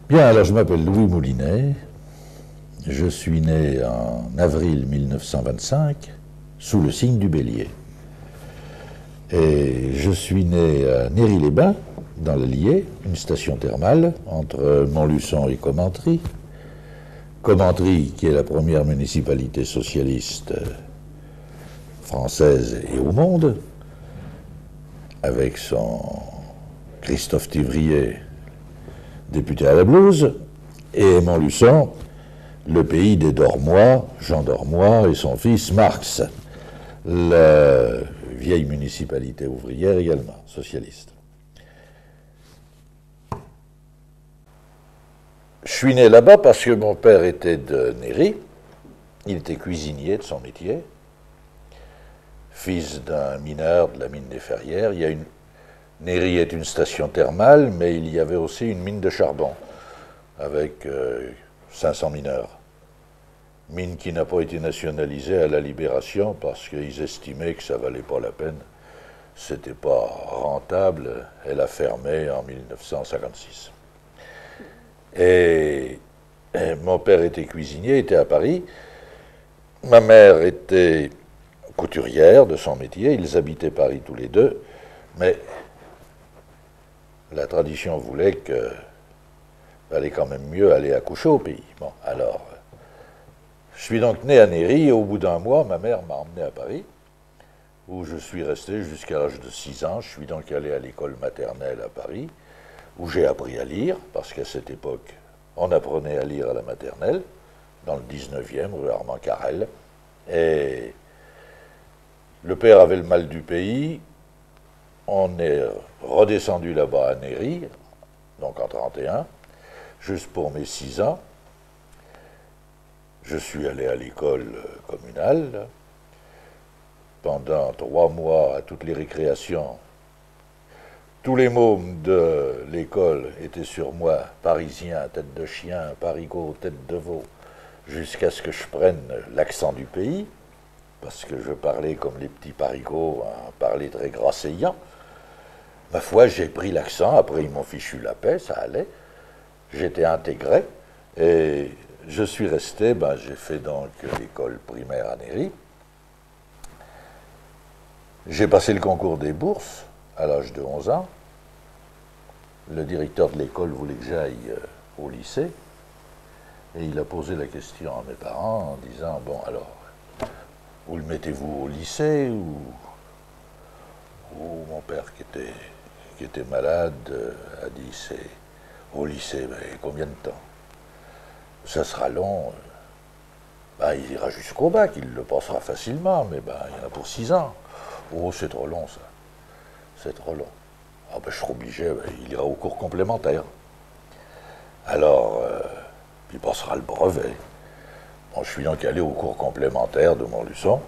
Bien, alors je m'appelle Louis Moulinet, je suis né en avril 1925 sous le signe du Bélier. Et je suis né à Néry-les-Bains, dans l'Allier, une station thermale entre Montluçon et Commentry. Commentry, qui est la première municipalité socialiste française et au monde, avec son Christophe Thivrier, député à la blouse, et Montluçon, le pays des Dormois, Jean Dormois et son fils Marx, la vieille municipalité ouvrière également, socialiste. Je suis né là-bas parce que mon père était de Néry, il était cuisinier de son métier, fils d'un mineur de la mine des Ferrières. Néry est une station thermale, mais il y avait aussi une mine de charbon, avec 500 mineurs. Mine qui n'a pas été nationalisée à la Libération parce qu'ils estimaient que ça valait pas la peine. C'était pas rentable. Elle a fermé en 1956. Et mon père était cuisinier, était à Paris. Ma mère était couturière de son métier. Ils habitaient Paris tous les deux. Mais la tradition voulait que fallait quand même mieux aller accoucher au pays. Bon, alors, je suis donc né à Néry et au bout d'un mois, ma mère m'a emmené à Paris, où je suis resté jusqu'à l'âge de 6 ans. Je suis donc allé à l'école maternelle à Paris, où j'ai appris à lire, parce qu'à cette époque, on apprenait à lire à la maternelle, dans le 19e, rue Armand Carrel. Et le père avait le mal du pays. On est redescendu là-bas à Néry, donc en 1931, juste pour mes 6 ans. Je suis allé à l'école communale. Pendant 3 mois, à toutes les récréations, tous les mômes de l'école étaient sur moi, parisien, tête de chien, parigot, tête de veau, jusqu'à ce que je prenne l'accent du pays, parce que je parlais comme les petits parigots, un parler très grasseillant. Ma foi, j'ai pris l'accent, après ils m'ont fichu la paix, ça allait. J'étais intégré, et je suis resté, j'ai fait donc l'école primaire à Néry. J'ai passé le concours des bourses à l'âge de 11 ans. Le directeur de l'école voulait que j'aille au lycée. Et il a posé la question à mes parents en disant, bon alors, où le mettez-vous au lycée ou mon père qui était malade a dit, c'est au lycée, mais combien de temps? Ça sera long. Il ira jusqu'au bac, il le passera facilement, mais il y en a pour 6 ans. Oh, c'est trop long, ça. C'est trop long. Je serai obligé, il ira au cours complémentaire. Alors, il passera le brevet. Bon, je suis donc allé au cours complémentaire de Montluçon,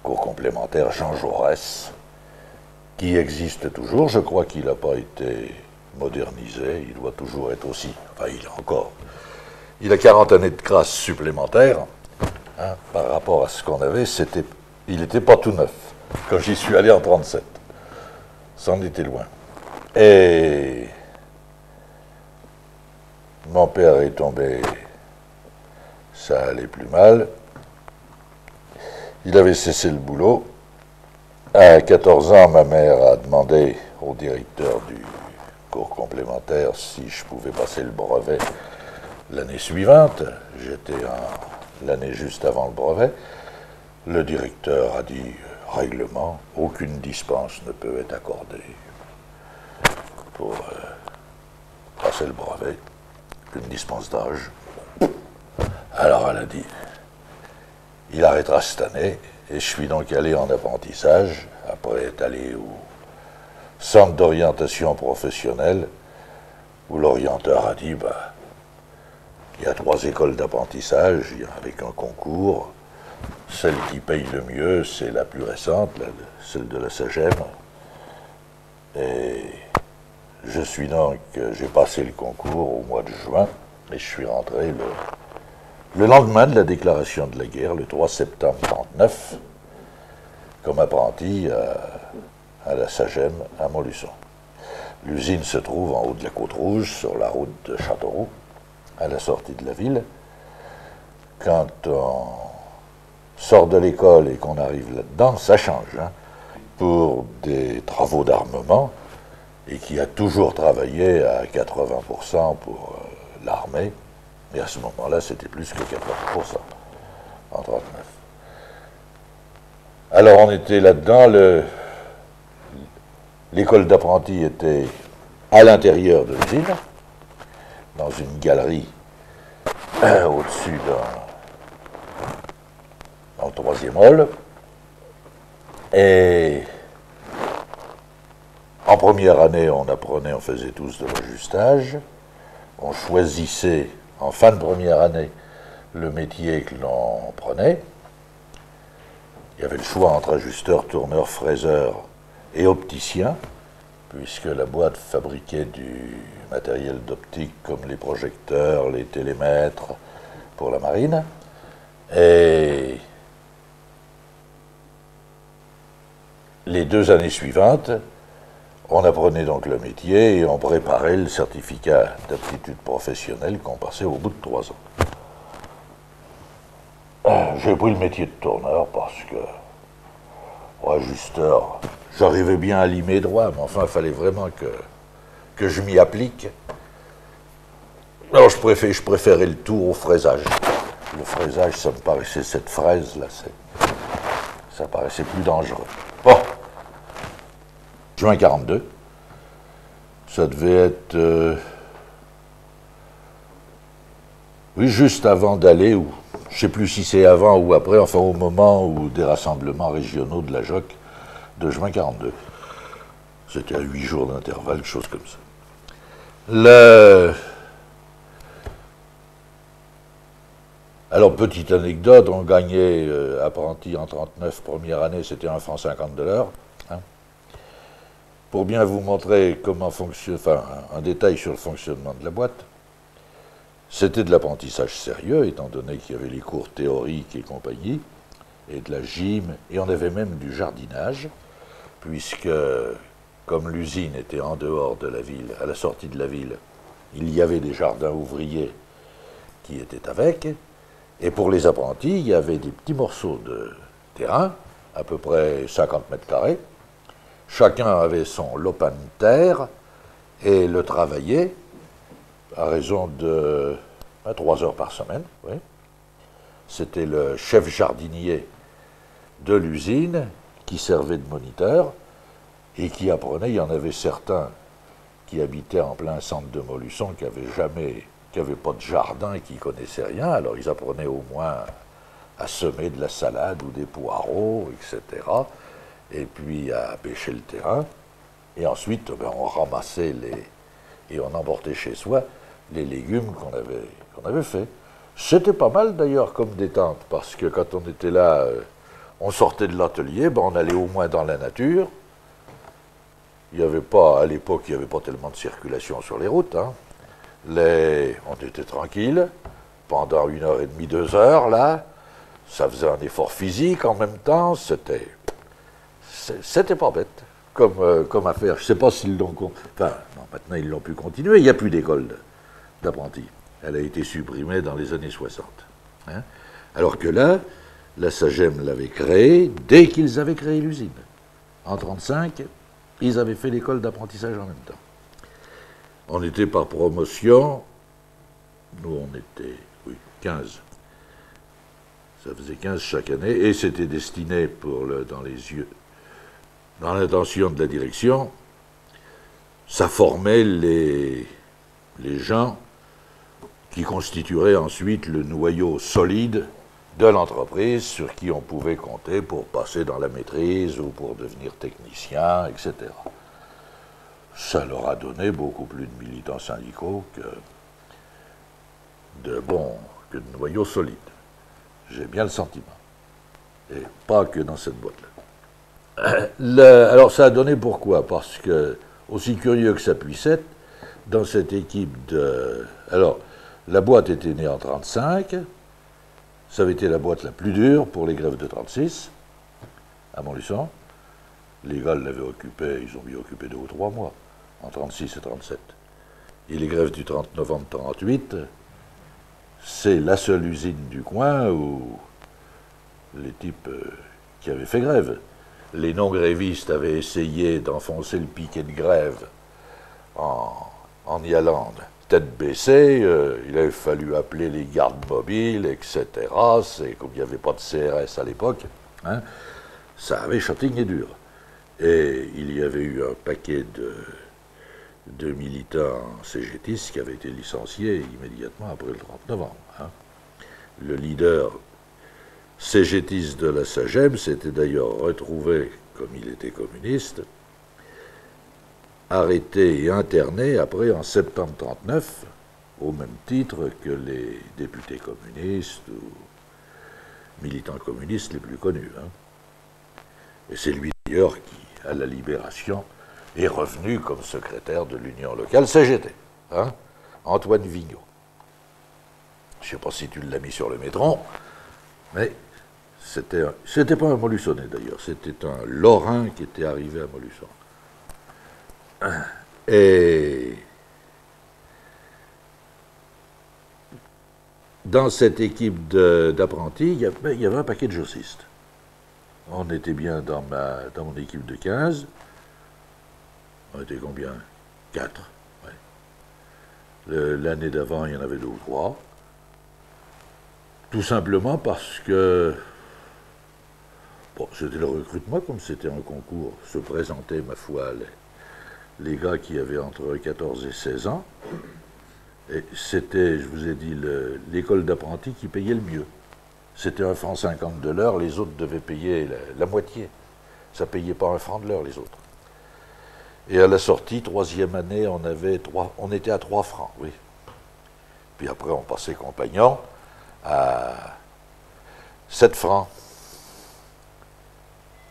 cours complémentaire Jean Jaurès, qui existe toujours. Je crois qu'il n'a pas été modernisé, il doit toujours être aussi. Il a 40 années de grâce supplémentaires, par rapport à ce qu'on avait. Il n'était pas tout neuf quand j'y suis allé en 1937. C'en était loin. Et mon père est tombé, ça allait plus mal. Il avait cessé le boulot. À 14 ans, ma mère a demandé au directeur du cours complémentaire si je pouvais passer le brevet l'année suivante. J'étais l'année juste avant le brevet. Le directeur a dit, règlement, aucune dispense ne peut être accordée pour passer le brevet, une dispense d'âge. Alors elle a dit, il arrêtera cette année, et je suis donc allé en apprentissage, après être allé au centre d'orientation professionnelle, où l'orienteur a dit, il y a 3 écoles d'apprentissage, avec un concours. Celle qui paye le mieux, c'est la plus récente, celle de la SAGEM. Et j'ai passé le concours au mois de juin, et je suis rentré le lendemain de la déclaration de la guerre, le 3 septembre 1939, comme apprenti à la SAGEM à Montluçon. L'usine se trouve en haut de la Côte-Rouge, sur la route de Châteauroux, à la sortie de la ville. Quand on sort de l'école et qu'on arrive là-dedans, ça change, hein, pour des travaux d'armement, et qui a toujours travaillé à 80% pour l'armée. Et à ce moment-là, c'était plus que 80% en 1939. Alors on était là-dedans, l'école d'apprentis était à l'intérieur de l'usine, dans une galerie au-dessus dans le troisième hall. Et en première année, on apprenait, on faisait tous de l'ajustage. On choisissait, en fin de première année, le métier que l'on prenait. Il y avait le choix entre ajusteur, tourneur, fraiseur et opticien, puisque la boîte fabriquait du matériel d'optique comme les projecteurs, les télémètres pour la marine. Et les 2 années suivantes, on apprenait donc le métier et on préparait le certificat d'aptitude professionnelle qu'on passait au bout de 3 ans. J'ai pris le métier de tourneur parce que, ajusteur, j'arrivais bien à limer droit, mais enfin, il fallait vraiment que je m'y applique. Alors, je préférais le tour au fraisage. Le fraisage, ça me paraissait, cette fraise-là, ça paraissait plus dangereux. Bon. Juin 42. Ça devait être... oui, juste avant d'aller, ou je ne sais plus si c'est avant ou après, enfin au moment où des rassemblements régionaux de la JOC de juin 42. C'était à 8 jours d'intervalle, quelque chose comme ça. Alors, petite anecdote, on gagnait apprenti en 39, première année, c'était 1 franc 50 de l'heure. Hein. Pour bien vous montrer comment fonctionne, enfin, un détail sur le fonctionnement de la boîte, c'était de l'apprentissage sérieux, étant donné qu'il y avait les cours théoriques et compagnie, et de la gym, et on avait même du jardinage, puisque, comme l'usine était en dehors de la ville, à la sortie de la ville, il y avait des jardins ouvriers qui étaient avec, et pour les apprentis, il y avait des petits morceaux de terrain, à peu près 50 mètres carrés. Chacun avait son lopin de terre et le travaillait à raison de 3 heures par semaine. Oui. C'était le chef jardinier de l'usine qui servait de moniteur et qui apprenait. Il y en avait certains qui habitaient en plein centre de Montluçon qui n'avaient pas de jardin et qui ne connaissaient rien. Alors ils apprenaient au moins à semer de la salade ou des poireaux, etc. Et puis à pêcher le terrain. Et ensuite, on ramassait et on emportait chez soi les légumes qu'on avait fait. C'était pas mal d'ailleurs comme détente, parce que quand on était là, on sortait de l'atelier, on allait au moins dans la nature. Il n'y avait pas, à l'époque, il n'y avait pas tellement de circulation sur les routes. Hein. On était tranquille pendant 1h30, 2 heures, là. Ça faisait un effort physique en même temps. C'était pas bête comme affaire. Je ne sais pas s'ils l'ont... Enfin, non, maintenant ils l'ont pu continuer. Il n'y a plus d'école d'apprentis. Elle a été supprimée dans les années 60. Hein. Alors que là, la SAGEM l'avait créée dès qu'ils avaient créé l'usine. En 1935, ils avaient fait l'école d'apprentissage en même temps. On était par promotion, nous on était, 15. Ça faisait 15 chaque année, et c'était destiné dans l'intention de la direction, ça formait les gens qui constitueraient ensuite le noyau solide de l'entreprise sur qui on pouvait compter pour passer dans la maîtrise ou pour devenir technicien, etc. Ça leur a donné beaucoup plus de militants syndicaux que de noyaux solides. J'ai bien le sentiment. Et pas que dans cette boîte-là. Alors ça a donné pourquoi? Parce que, aussi curieux que ça puisse être, dans cette équipe de... Alors, la boîte était née en 1935, ça avait été la boîte la plus dure pour les grèves de 1936, à Montluçon. Les gars l'avaient occupé, ils ont mis occupé 2 ou 3 mois. en 36 et 37. Et les grèves du 30 novembre 38, c'est la seule usine du coin où les types qui avaient fait grève. Les non-grévistes avaient essayé d'enfoncer le piquet de grève en y allant tête baissée. Il avait fallu appeler les gardes mobiles, etc. C'est comme il n'y avait pas de CRS à l'époque, hein, ça avait châtaigné dur. Et il y avait eu un paquet de militants cégétistes qui avaient été licenciés immédiatement après le 30 novembre. Hein. Le leader cégétiste de la SAGEM s'était d'ailleurs retrouvé, comme il était communiste, arrêté et interné après en septembre 1939, au même titre que les députés communistes ou militants communistes les plus connus. Hein. Et c'est lui d'ailleurs qui, à la Libération, est revenu comme secrétaire de l'Union locale CGT, hein, Antoine Vigneault. Je ne sais pas si tu l'as mis sur le métron, mais c'était pas un Molusonnais d'ailleurs, c'était un Lorrain qui était arrivé à Molusson. Et dans cette équipe d'apprentis, il y avait un paquet de jossistes. On était bien dans mon équipe de 15. On était combien? 4. Ouais. L'année d'avant, il y en avait 2 ou 3. Tout simplement parce que bon, c'était le recrutement, comme c'était un concours, se présentaient, ma foi, les gars qui avaient entre 14 et 16 ans. Et c'était, je vous ai dit, l'école d'apprentis qui payait le mieux. C'était 1,50 franc de l'heure, les autres devaient payer la moitié. Ça ne payait pas 1 franc de l'heure, les autres. Et à la sortie, 3e année, on était à 3 francs, oui. Puis après, on passait compagnon à 7 francs.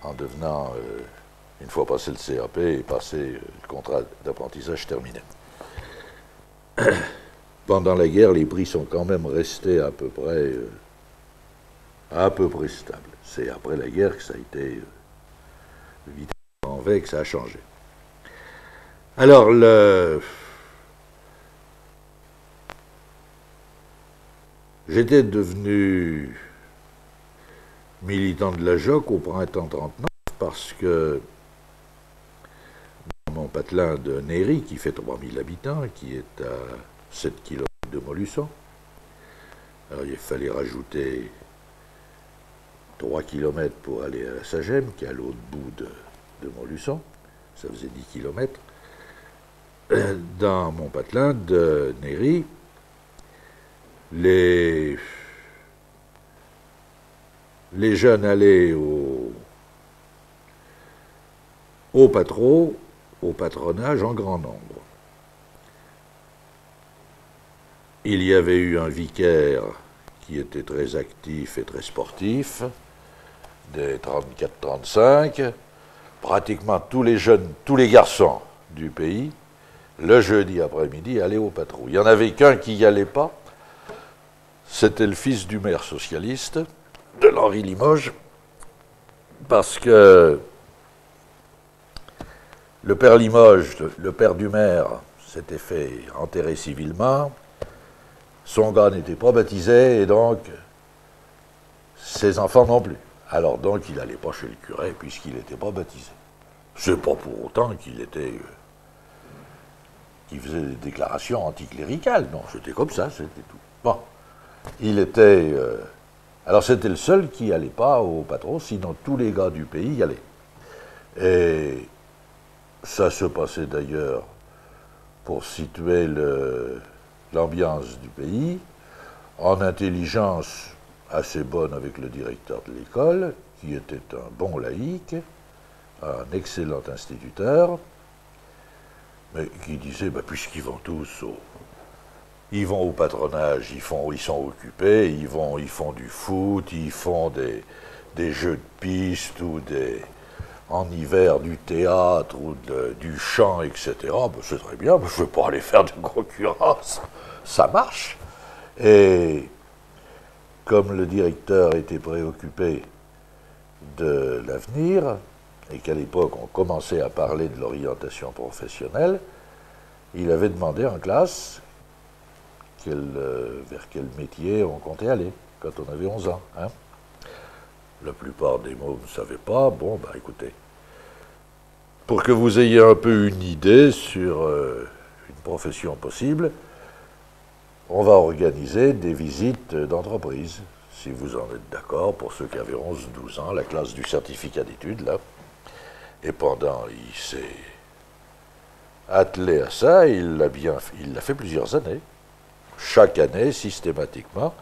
En devenant, une fois passé le CAP et passé le contrat d'apprentissage terminé. Pendant la guerre, les prix sont quand même restés à peu près stables. C'est après la guerre que ça a été vite en V que ça a changé. Alors, j'étais devenu militant de la JOC au printemps 1939 parce que dans mon patelin de Néry, qui fait 3000 habitants, qui est à 7 km de Molusson, alors il fallait rajouter 3 km pour aller à la SAGEM, qui est à l'autre bout de Molusson, ça faisait 10 km. Dans mon patelin de Néry, les jeunes allaient au patronage en grand nombre. Il y avait eu un vicaire qui était très actif et très sportif, des 34-35, pratiquement tous les jeunes, tous les garçons du pays, le jeudi après-midi, allaient au patrouille. Il n'y en avait qu'un qui n'y allait pas, c'était le fils du maire socialiste, de l'Henri Limoges, parce que le père Limoges, le père du maire, s'était fait enterrer civilement, son gars n'était pas baptisé, et donc ses enfants non plus. Alors donc il n'allait pas chez le curé, puisqu'il n'était pas baptisé. C'est pas pour autant qu'il faisait des déclarations anticléricales, non, c'était comme ça, c'était tout. Bon, il était... alors c'était le seul qui n'allait pas au patron, sinon tous les gars du pays y allaient. Et ça se passait d'ailleurs, pour situer l'ambiance du pays, en intelligence assez bonne avec le directeur de l'école, qui était un bon laïc, un excellent instituteur, mais qui disait, bah, puisqu'ils vont tous ils vont au patronage, ils sont occupés, ils font du foot, ils font des jeux de piste ou en hiver du théâtre ou du chant, etc. Ben, c'est très bien, ben, je ne veux pas aller faire de concurrence, ça marche. Et comme le directeur était préoccupé de l'avenir, et qu'à l'époque on commençait à parler de l'orientation professionnelle, il avait demandé en classe vers quel métier on comptait aller quand on avait 11 ans. Hein. La plupart des mômes ne savaient pas. Bon, bah écoutez, pour que vous ayez un peu une idée sur une profession possible, on va organiser des visites d'entreprise. Si vous en êtes d'accord, pour ceux qui avaient 11-12 ans, la classe du certificat d'études, là. Et pendant, il s'est attelé à ça, il l'a fait plusieurs années. Chaque année, systématiquement.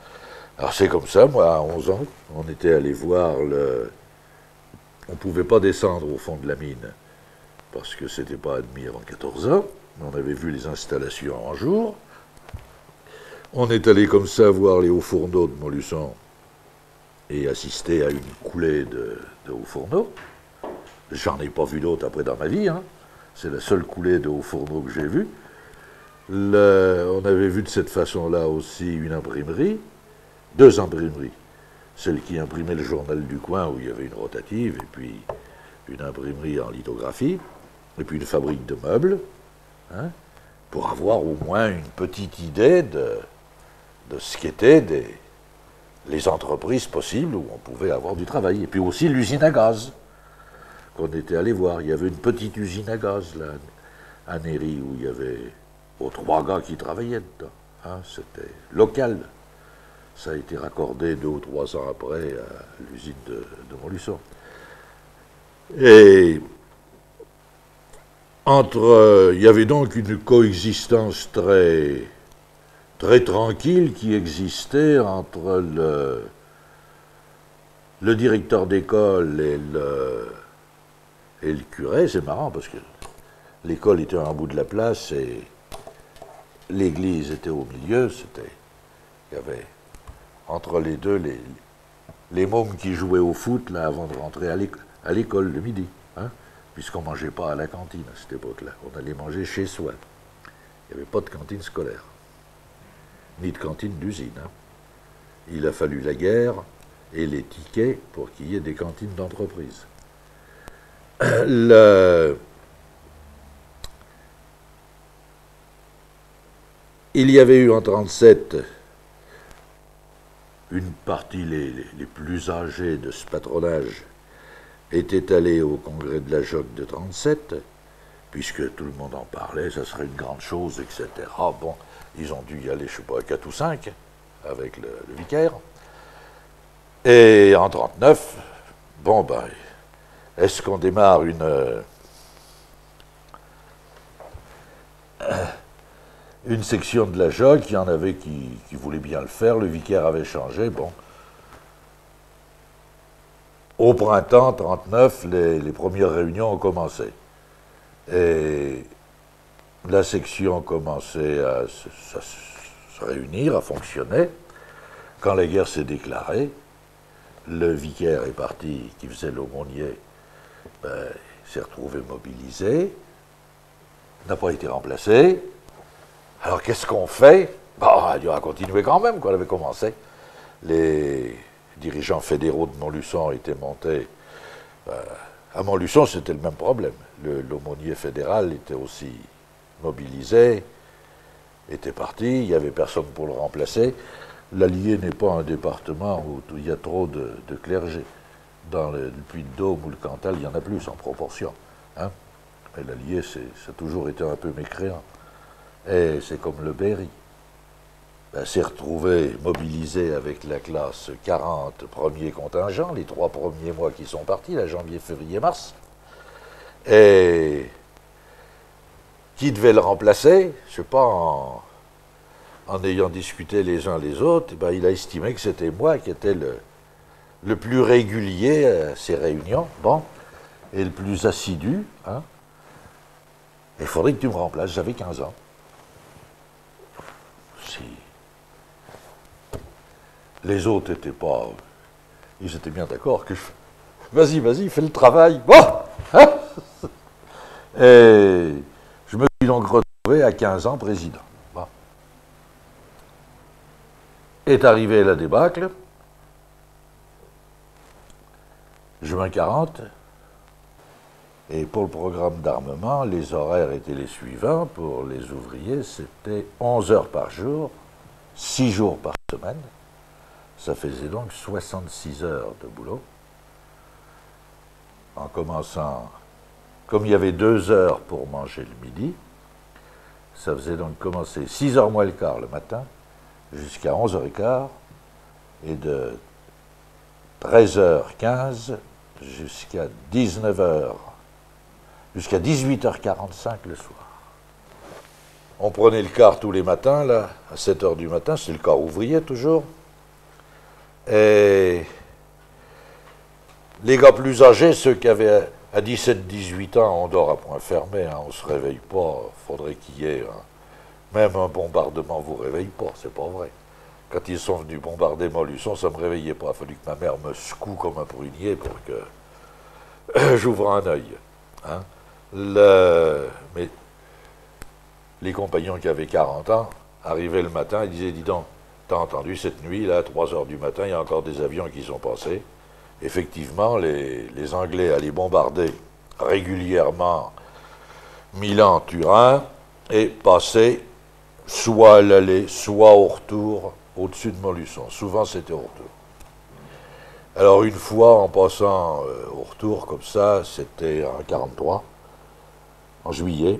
Alors c'est comme ça, moi, à 11 ans, on était allé voir on ne pouvait pas descendre au fond de la mine, parce que c'était pas admis avant 14 ans. On avait vu les installations en jour. On est allé comme ça voir les hauts fourneaux de Montluçon et assister à une coulée de hauts fourneaux. J'en ai pas vu d'autres après dans ma vie. Hein. C'est la seule coulée de hauts fourneaux que j'ai vue. On avait vu de cette façon-là aussi une imprimerie, 2 imprimeries. Celle qui imprimait le journal du coin où il y avait une rotative, et puis une imprimerie en lithographie, et puis une fabrique de meubles, hein, pour avoir au moins une petite idée de ce qu'étaient les entreprises possibles où on pouvait avoir du travail. Et puis aussi l'usine à gaz qu'on était allé voir. Il y avait une petite usine à gaz là, à Néry, où il y avait 3 gars qui travaillaient dedans. Hein, c'était local. Ça a été raccordé 2 ou 3 ans après à l'usine de Montluçon. Et il y avait donc une coexistence très tranquille qui existait entre le directeur d'école et le curé. C'est marrant parce que l'école était à un bout de la place et l'église était au milieu. Il y avait entre les deux les mômes qui jouaient au foot là, avant de rentrer à l'école le midi, hein, puisqu'on ne mangeait pas à la cantine à cette époque-là. On allait manger chez soi. Il n'y avait pas de cantine scolaire, ni de cantine d'usine. Hein. Il a fallu la guerre et les tickets pour qu'il y ait des cantines d'entreprise. Il y avait eu en 1937 une partie, les plus âgés de ce patronage, étaient allés au congrès de la JOC de 1937, puisque tout le monde en parlait, ça serait une grande chose, etc. Bon, ils ont dû y aller, je ne sais pas, 4 ou 5, avec le vicaire. Et en 1939, bon, ben, est-ce qu'on démarre une section de la JOC? Il y en avait qui voulaient bien le faire, le vicaire avait changé, bon. Au printemps 1939, les premières réunions ont commencé. Et la section commençait à se réunir, à fonctionner. Quand la guerre s'est déclarée, le vicaire est parti, qui faisait l'aumônier, s'est retrouvé mobilisé, n'a pas été remplacé. Alors qu'est-ce qu'on fait? Bon, il a continué quand même, qu'on avait commencé. Les dirigeants fédéraux de Montluçon étaient montés. À Montluçon, c'était le même problème. L'aumônier fédéral était aussi mobilisé, était parti, il n'y avait personne pour le remplacer. L'Allier n'est pas un département où il y a trop de clergé. Dans le Puy-de-Dôme ou le Cantal, il y en a plus en proportion. Hein? Mais l'Allier, ça a toujours été un peu mécréant. Et c'est comme le Berry. S'est retrouvé mobilisé avec la classe 40 premiers contingents, les 3 premiers mois qui sont partis, là, janvier, février, mars. Et qui devait le remplacer? Je ne sais pas, en ayant discuté les uns les autres, il a estimé que c'était moi qui étais le plus régulier à ces réunions, bon, et le plus assidu. Hein. Il faudrait que tu me remplaces, j'avais 15 ans. Si les autres n'étaient pas... Ils étaient bien d'accord que Vas-y, fais le travail. Bon hein. Et je me suis donc retrouvé à 15 ans président. Bon. Est arrivé la débâcle. Juin 40. Et pour le programme d'armement, les horaires étaient les suivants. Pour les ouvriers, c'était 11 heures par jour, 6 jours par semaine. Ça faisait donc 66 heures de boulot. En commençant, comme il y avait 2 heures pour manger le midi, ça faisait donc commencer 6 heures moins le quart le matin, jusqu'à 11h15, et de 13h15 jusqu'à 19h, jusqu'à 18h45 le soir. On prenait le quart tous les matins, là, à 7h du matin, c'est le quart ouvrier toujours. Et les gars plus âgés, ceux qui avaient à 17-18 ans, on dort à point fermé, hein, on ne se réveille pas, faudrait qu'il y ait, hein, même un bombardement ne vous réveille pas, c'est pas vrai. Quand ils sont venus bombarder Montluçon, ça ne me réveillait pas. Il a fallu que ma mère me secoue comme un prunier pour que j'ouvre un œil. Hein. Mais les compagnons qui avaient 40 ans arrivaient le matin et disaient, dis donc, t'as entendu cette nuit, là, à 3 heures du matin, il y a encore des avions qui sont passés. Effectivement, les Anglais allaient bombarder régulièrement Milan, Turin, et passaient soit à l'aller, soit au retour, au-dessus de Montluçon. Souvent, c'était au retour. Alors, une fois, en passant au retour, comme ça, c'était en 1943, en juillet.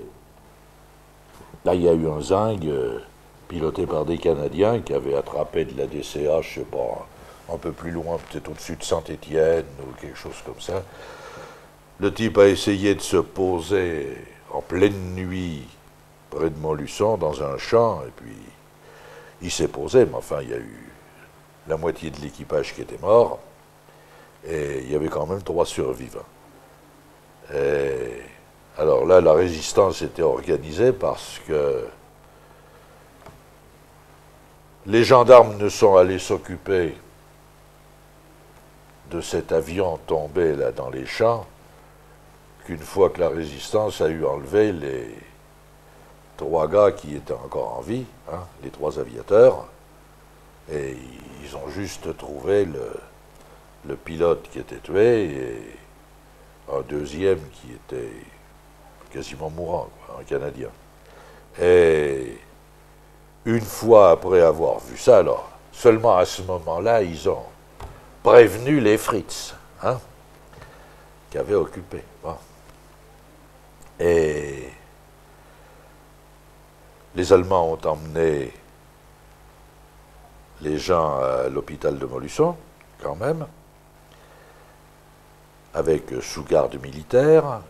Là, il y a eu un zinc piloté par des Canadiens qui avaient attrapé de la DCA, je ne sais pas, un peu plus loin, peut-être au-dessus de Saint-Étienne ou quelque chose comme ça. Le type a essayé de se poser en pleine nuit près de Montluçon, dans un champ, et puis il s'est posé, mais enfin, il y a eu la moitié de l'équipage qui était mort, et il y avait quand même 3 survivants. Et alors là, la résistance était organisée parce que les gendarmes ne sont allés s'occuper de cet avion tombé là dans les champs qu'une fois que la résistance a eu enlevé les 3 gars qui étaient encore en vie, hein, les 3 aviateurs, et ils ont juste trouvé le pilote qui était tué et un deuxième qui était quasiment mourant, quoi, un Canadien. Et une fois après avoir vu ça, alors, seulement à ce moment-là, ils ont prévenu les Fritz, hein, qui avaient occupé. Bon. Et les Allemands ont emmené les gens à l'hôpital de Montluçon, quand même, avec sous garde militaire.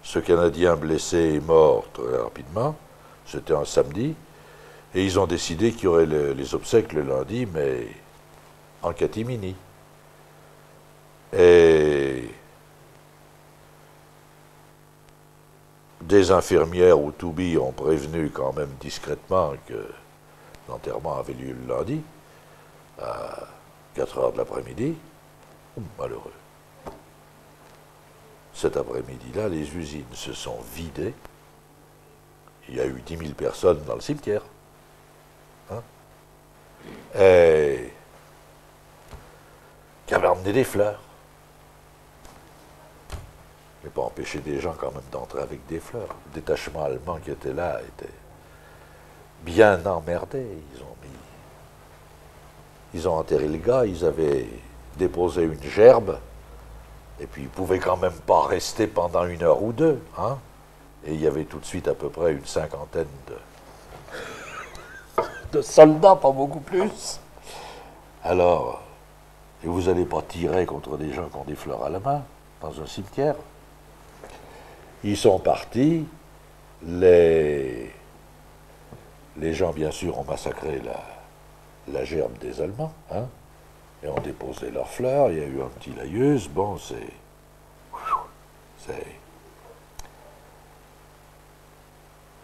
Ce Canadien blessé est mort très rapidement. C'était un samedi. Et ils ont décidé qu'il y aurait les obsèques le lundi, mais en catimini. Et des infirmières ou Toubi ont prévenu quand même discrètement que l'enterrement avait lieu le lundi, à 4 heures de l'après-midi. Malheureux. Cet après-midi-là, les usines se sont vidées. Il y a eu 10 000 personnes dans le cimetière. Hein? Et qui avaient emmené des fleurs. Mais pas empêcher des gens quand même d'entrer avec des fleurs. Le détachement allemand qui était là était bien emmerdé. Ils ont enterré le gars, ils avaient déposé une gerbe, et puis ils pouvaient quand même pas rester pendant 1 heure ou 2, hein. Et il y avait tout de suite à peu près une 50aine de soldats, pas beaucoup plus. Alors, et vous n'allez pas tirer contre des gens qui ont des fleurs à la main, dans un cimetière. Ils sont partis, les gens, bien sûr, ont massacré la gerbe des Allemands, hein, et ont déposé leurs fleurs. Il y a eu un petit laïus. Bon, c'est.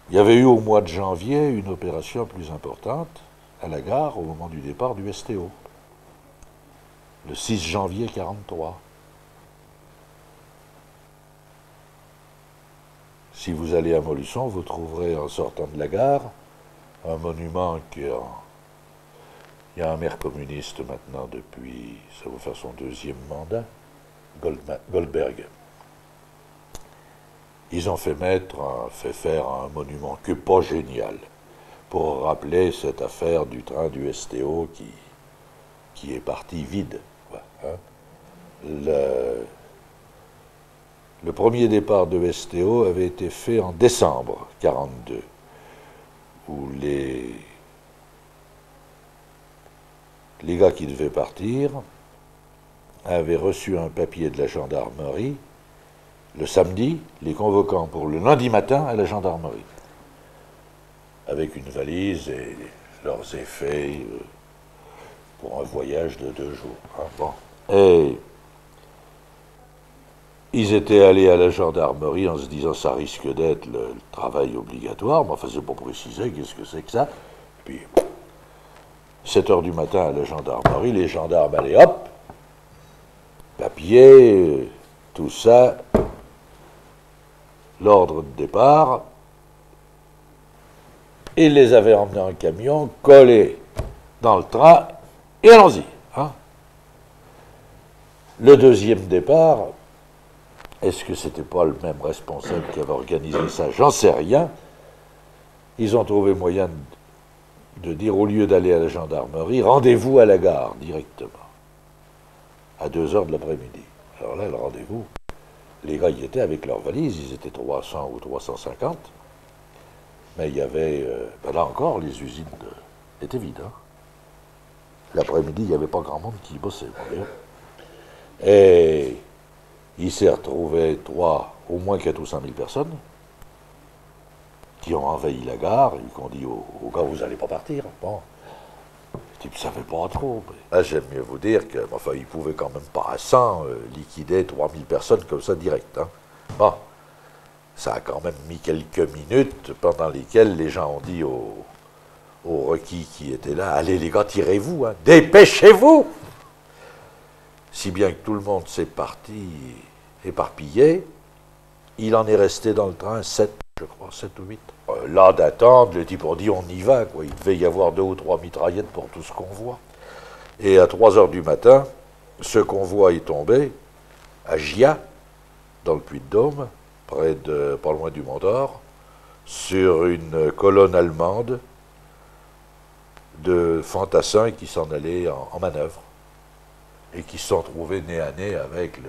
Il y avait eu au mois de janvier une opération plus importante à la gare au moment du départ du STO, le 6 janvier 1943. Si vous allez à Montluçon, vous trouverez en sortant de la gare un monument qui est il y a un maire communiste maintenant depuis, ça va faire son 2e mandat, Goldberg. ils ont fait faire un monument qui n'est pas génial, pour rappeler cette affaire du train du STO qui est parti vide. Hein. Le premier départ de STO avait été fait en décembre 1942, où les gars qui devaient partir avaient reçu un papier de la gendarmerie le samedi, les convoquant pour le lundi matin à la gendarmerie, avec une valise et leurs effets pour un voyage de 2 jours. Hein, bon. Et ils étaient allés à la gendarmerie en se disant ça risque d'être le travail obligatoire, mais enfin c'est pas précisé, qu'est-ce que c'est que ça. Puis 7 heures du matin à la gendarmerie, les gendarmes allaient hop, papier, tout ça, l'ordre de départ, ils les avaient emmenés en camion, collés dans le train, et allons-y. Hein. Le deuxième départ, est-ce que c'était pas le même responsable qui avait organisé ça? J'en sais rien. Ils ont trouvé moyen de dire, au lieu d'aller à la gendarmerie, rendez-vous à la gare directement, à 2 heures de l'après-midi. Alors là, le rendez-vous, les gars y étaient avec leurs valises, ils étaient 300 ou 350, mais il y avait, là encore, les usines étaient vides. Hein. L'après-midi, il n'y avait pas grand monde qui bossait. Et il s'est retrouvé au moins 400 ou 5 000 personnes qui ont envahi la gare et qui ont dit aux gars, vous n'allez pas partir. Bon. Ils ne savaient pas trop. Mais... Là, j'aime mieux vous dire que, enfin, ils pouvaient quand même pas à 100 liquider 3000 personnes comme ça direct. Hein. Bon. Ça a quand même mis quelques minutes pendant lesquelles les gens ont dit aux requis qui étaient là, allez les gars, tirez-vous, hein, dépêchez-vous. Si bien que tout le monde s'est parti éparpillé, il en est resté dans le train 7, je crois, 7 ou 8. Là d'attendre, les types ont dit on y va, quoi. Il devait y avoir 2 ou 3 mitraillettes pour tout ce convoi. Et à 3 heures du matin, ce convoi est tombé à Gia, dans le Puy-de-Dôme, pas loin du Mont d'Or, sur une colonne allemande de fantassins qui s'en allaient en manœuvre et qui se sont trouvés nez à nez avec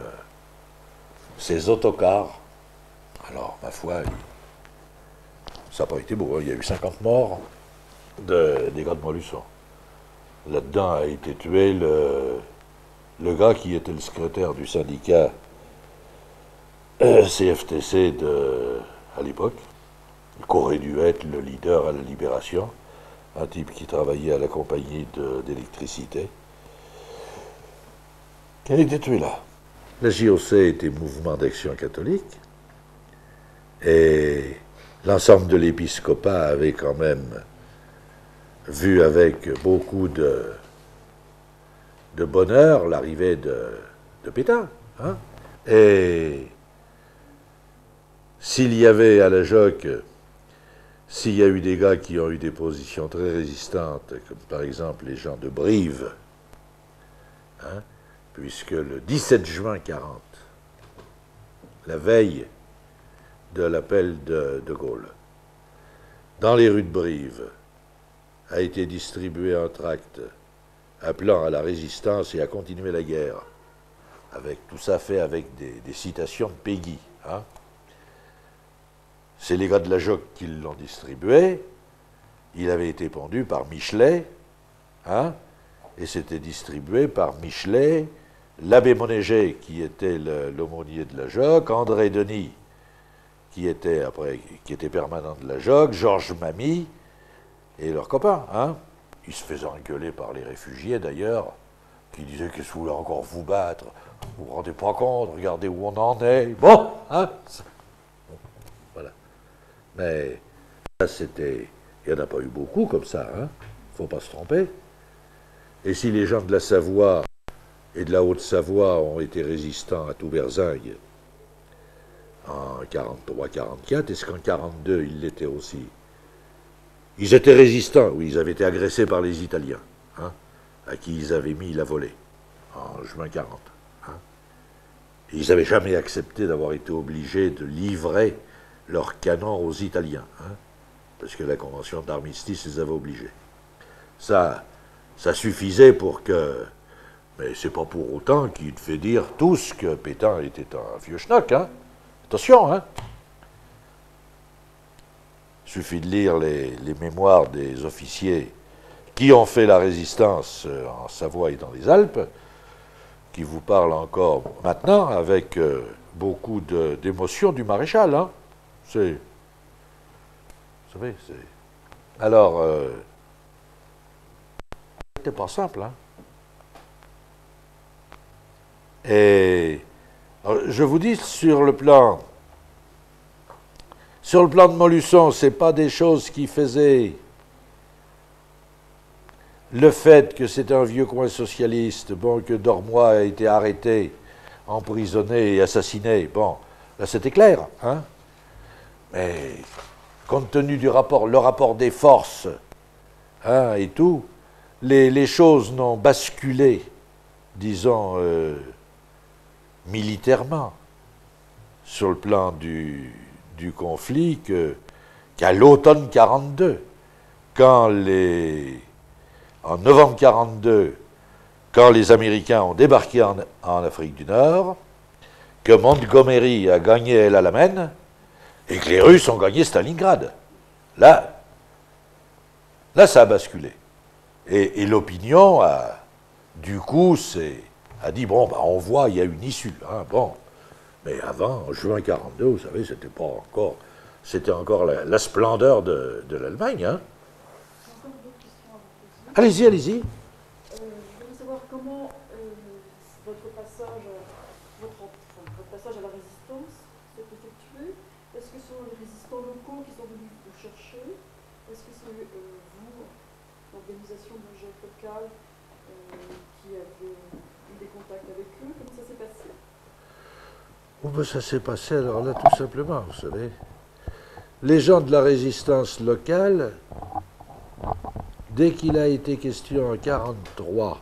ces autocars. Alors, ma foi, ça n'a pas été beau. Il y a eu 50 morts des gars de Montluçon. Là-dedans a été tué le gars qui était le secrétaire du syndicat CFTC à l'époque, qui aurait dû être le leader à la Libération, un type qui travaillait à la compagnie d'électricité, qui a été tué là. La JOC était mouvement d'action catholique, et l'ensemble de l'épiscopat avait quand même vu avec beaucoup de bonheur l'arrivée de Pétain. Hein? Et s'il y avait à la JOC, s'il y a eu des gars qui ont eu des positions très résistantes, comme par exemple les gens de Brive, hein, puisque le 17 juin 1940, la veille de l'appel de Gaulle, dans les rues de Brive, a été distribué un tract appelant à la résistance et à continuer la guerre, avec tout ça fait avec des citations de Péguy. Hein. C'est les gars de la JOC qui l'ont distribué. Il avait été pondu par Michelet, hein, et c'était distribué par Michelet, l'abbé Monéger, qui était l'aumônier de la JOC, André Denis, qui était permanent de la JOC, Georges Mamie, et leurs copains. Hein. Ils se faisaient engueuler par les réfugiés, d'ailleurs, qui disaient qu'est-ce que vous voulez encore vous battre? Vous vous rendez pas compte, regardez où on en est. Bon, hein. Voilà. Mais ça, c'était... Il n'y en a pas eu beaucoup comme ça, hein. Faut pas se tromper. Et si les gens de la Savoie et de la Haute-Savoie ont été résistants à Touberzingue en 43-44, est-ce qu'en 42 ils l'étaient aussi? Ils étaient résistants, oui, ils avaient été agressés par les Italiens, hein, à qui ils avaient mis la volée, en juin 40. Hein. Ils n'avaient jamais accepté d'avoir été obligés de livrer leurs canons aux Italiens, hein, parce que la convention d'armistice les avait obligés. Ça suffisait pour que... Mais c'est pas pour autant qu'il fait dire tous que Pétain était un vieux schnock, hein. Attention, hein. Il suffit de lire les mémoires des officiers qui ont fait la résistance en Savoie et dans les Alpes, qui vous parlent encore maintenant avec beaucoup d'émotion du maréchal, hein. C'est... Vous savez, c'est... Alors, c'était pas simple, hein. Et alors, je vous dis, sur le plan de Montluçon, c'est pas des choses qui faisaient le fait que c'est un vieux coin socialiste, bon, que Dormoy a été arrêté, emprisonné et assassiné, bon, là c'était clair, hein. Mais compte tenu du rapport, le rapport des forces, hein, et tout, les choses n'ont basculé, disons, militairement, sur le plan du conflit, qu'à l'automne 42, quand en novembre 42, quand les Américains ont débarqué en Afrique du Nord, que Montgomery a gagné El Alamein, et que les Russes ont gagné Stalingrad. Là, ça a basculé. Et l'opinion a, du coup, a dit, bon, bah, on voit, il y a une issue, hein, bon. Mais avant, en juin 42, vous savez, c'était encore la splendeur de l'Allemagne, hein. Allez-y, allez-y. Je voudrais savoir comment votre passage à la résistance s'est effectué. Est-ce que ce sont les résistants locaux qui sont venus vous chercher? Est-ce que c'est vous, l'organisation de jeunes locales, qui avez eu des contacts avec eux? Comment ça s'est passé? Oh ben ça s'est passé alors là tout simplement, vous savez. Les gens de la résistance locale, dès qu'il a été question en 1943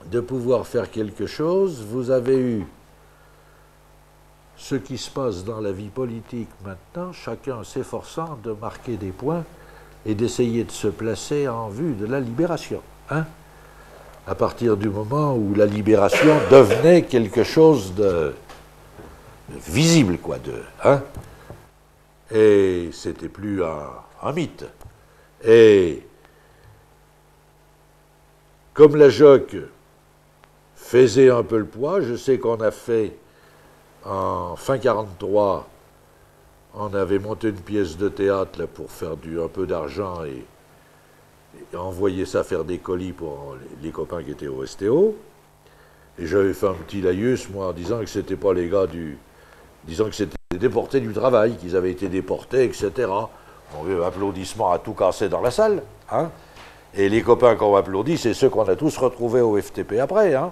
de pouvoir faire quelque chose, vous avez eu ce qui se passe dans la vie politique maintenant, chacun s'efforçant de marquer des points et d'essayer de se placer en vue de la libération, hein, à partir du moment où la libération devenait quelque chose de visible, quoi, hein, et c'était plus un mythe. Et comme la JOC faisait un peu le poids, je sais qu'on a fait, en fin 43, on avait monté une pièce de théâtre là, pour faire un peu d'argent et envoyer ça faire des colis pour les copains qui étaient au STO. Et j'avais fait un petit laïus, moi, en disant que c'était pas les gars disant que c'était des déportés du travail, qu'ils avaient été déportés, etc. On a eu applaudissements à tout casser dans la salle, hein. Et les copains qu'on applaudit, c'est ceux qu'on a tous retrouvés au FTP après, hein.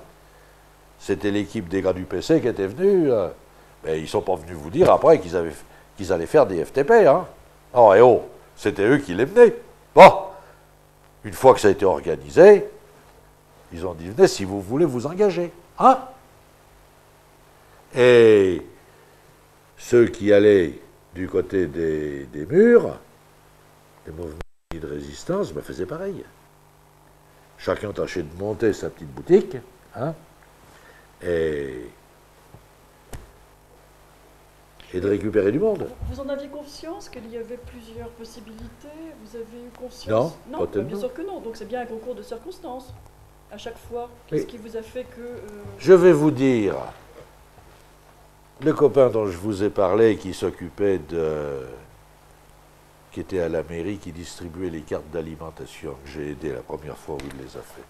C'était l'équipe des gars du PC qui était venue. Mais ils ne sont pas venus vous dire après qu'ils allaient faire des FTP, hein. Oh, et oh, c'était eux qui les menaient. Bon, une fois que ça a été organisé, ils ont dit, venez si vous voulez vous engager, hein. Et ceux qui allaient du côté des murs, des mouvements de résistance, ben, faisaient pareil. Chacun tâchait de monter sa petite boutique, hein, et de récupérer du monde. Vous en aviez conscience qu'il y avait plusieurs possibilités? Vous avez eu conscience? Non, pas tellement. Bien sûr que non. Donc c'est bien un concours de circonstances. À chaque fois, qu'est-ce qui vous a fait que... Je vais vous dire, le copain dont je vous ai parlé, qui s'occupait qui était à la mairie, qui distribuait les cartes d'alimentation, que j'ai aidé la première fois où il les a fait.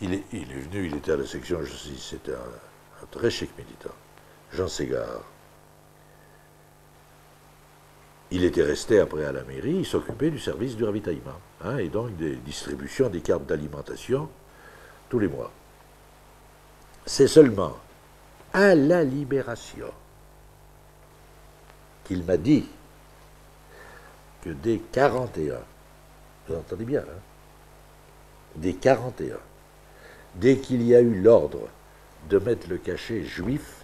Il est venu, il était à la section, je sais, c'était un très chic militant, Jean Ségard. Il était resté après à la mairie, il s'occupait du service du ravitaillement, hein, et donc des distributions des cartes d'alimentation tous les mois. C'est seulement à la Libération qu'il m'a dit que dès 41, vous entendez bien, hein, dès 41, dès qu'il y a eu l'ordre de mettre le cachet juif